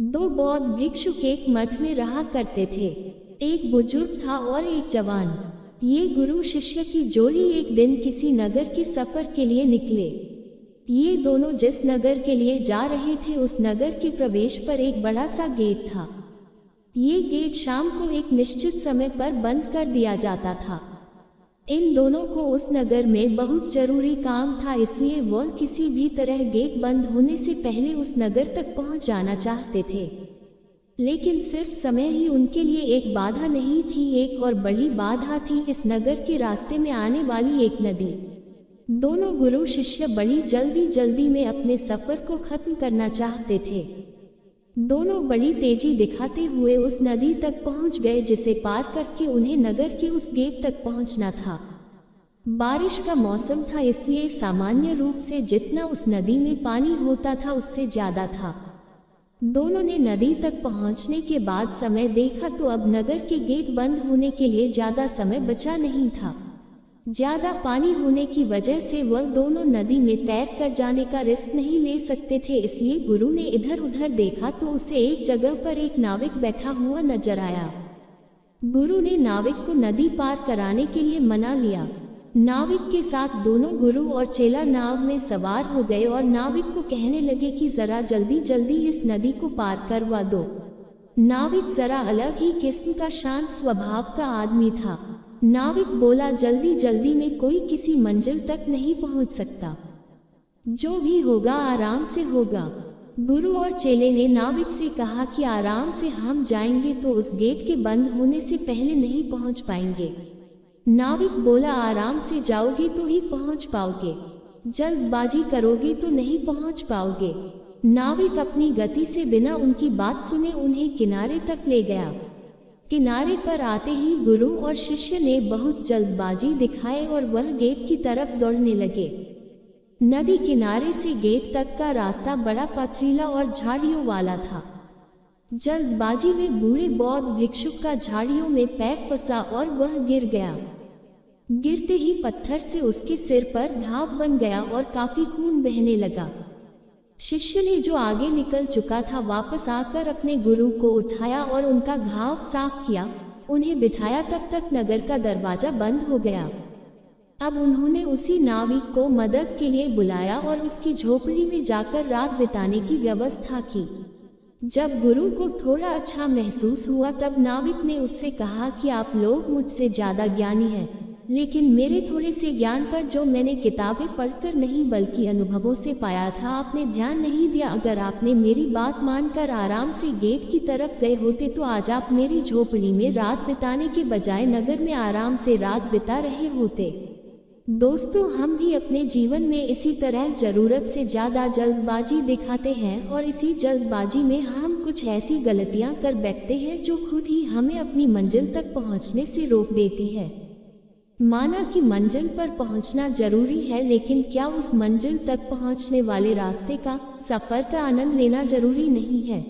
दो बौद्ध भिक्षुक एक मठ में रहा करते थे। एक बुजुर्ग था और एक जवान। ये गुरु शिष्य की जोड़ी एक दिन किसी नगर के सफर के लिए निकले। ये दोनों जिस नगर के लिए जा रहे थे उस नगर के प्रवेश पर एक बड़ा सा गेट था। ये गेट शाम को एक निश्चित समय पर बंद कर दिया जाता था। इन दोनों को उस नगर में बहुत जरूरी काम था, इसलिए वह किसी भी तरह गेट बंद होने से पहले उस नगर तक पहुंच जाना चाहते थे। लेकिन सिर्फ समय ही उनके लिए एक बाधा नहीं थी, एक और बड़ी बाधा थी इस नगर के रास्ते में आने वाली एक नदी। दोनों गुरु शिष्य बड़ी जल्दी में अपने सफर को खत्म करना चाहते थे। दोनों बड़ी तेजी दिखाते हुए उस नदी तक पहुंच गए, जिसे पार करके उन्हें नगर के उस गेट तक पहुंचना था। बारिश का मौसम था, इसलिए सामान्य रूप से जितना उस नदी में पानी होता था उससे ज्यादा था। दोनों ने नदी तक पहुंचने के बाद समय देखा तो अब नगर के गेट बंद होने के लिए ज्यादा समय बचा नहीं था। ज्यादा पानी होने की वजह से वह दोनों नदी में तैर कर जाने का रिस्क नहीं ले सकते थे, इसलिए गुरु ने इधर उधर देखा तो उसे एक जगह पर एक नाविक बैठा हुआ नजर आया। गुरु ने नाविक को नदी पार कराने के लिए मना लिया। नाविक के साथ दोनों गुरु और चेला नाव में सवार हो गए और नाविक को कहने लगे कि जरा जल्दी इस नदी को पार करवा दो। नाविक जरा अलग ही किस्म का शांत स्वभाव का आदमी था। नाविक बोला, जल्दी में कोई किसी मंजिल तक नहीं पहुंच सकता, जो भी होगा आराम से होगा। गुरु और चेले ने नाविक से कहा कि आराम से हम जाएंगे तो उस गेट के बंद होने से पहले नहीं पहुंच पाएंगे। नाविक बोला, आराम से जाओगे तो ही पहुंच पाओगे, जल्दबाजी करोगे तो नहीं पहुंच पाओगे। नाविक अपनी गति से बिना उनकी बात सुने उन्हें किनारे तक ले गया। किनारे पर आते ही गुरु और शिष्य ने बहुत जल्दबाजी दिखाई और वह गेट की तरफ दौड़ने लगे। नदी किनारे से गेट तक का रास्ता बड़ा पथरीला और झाड़ियों वाला था। जल्दबाजी में बूढ़े बौद्ध भिक्षुक का झाड़ियों में पैर फंसा और वह गिर गया। गिरते ही पत्थर से उसके सिर पर घाव बन गया और काफी खून बहने लगा। शिष्य ने जो आगे निकल चुका था वापस आकर अपने गुरु को उठाया और उनका घाव साफ किया, उन्हें बिठाया। तब तक नगर का दरवाजा बंद हो गया। अब उन्होंने उसी नाविक को मदद के लिए बुलाया और उसकी झोपड़ी में जाकर रात बिताने की व्यवस्था की। जब गुरु को थोड़ा अच्छा महसूस हुआ तब नाविक ने उससे कहा कि आप लोग मुझसे ज्यादा ज्ञानी हैं, लेकिन मेरे थोड़े से ज्ञान पर जो मैंने किताबें पढ़कर नहीं बल्कि अनुभवों से पाया था आपने ध्यान नहीं दिया। अगर आपने मेरी बात मानकर आराम से गेट की तरफ गए होते तो आज आप मेरी झोपड़ी में रात बिताने के बजाय नगर में आराम से रात बिता रहे होते। दोस्तों, हम भी अपने जीवन में इसी तरह जरूरत से ज्यादा जल्दबाजी दिखाते हैं और इसी जल्दबाजी में हम कुछ ऐसी गलतियां कर बैठते हैं जो खुद ही हमें अपनी मंजिल तक पहुंचने से रोक देती है। माना कि मंजिल पर पहुंचना जरूरी है, लेकिन क्या उस मंजिल तक पहुंचने वाले रास्ते का, सफर का आनंद लेना जरूरी नहीं है?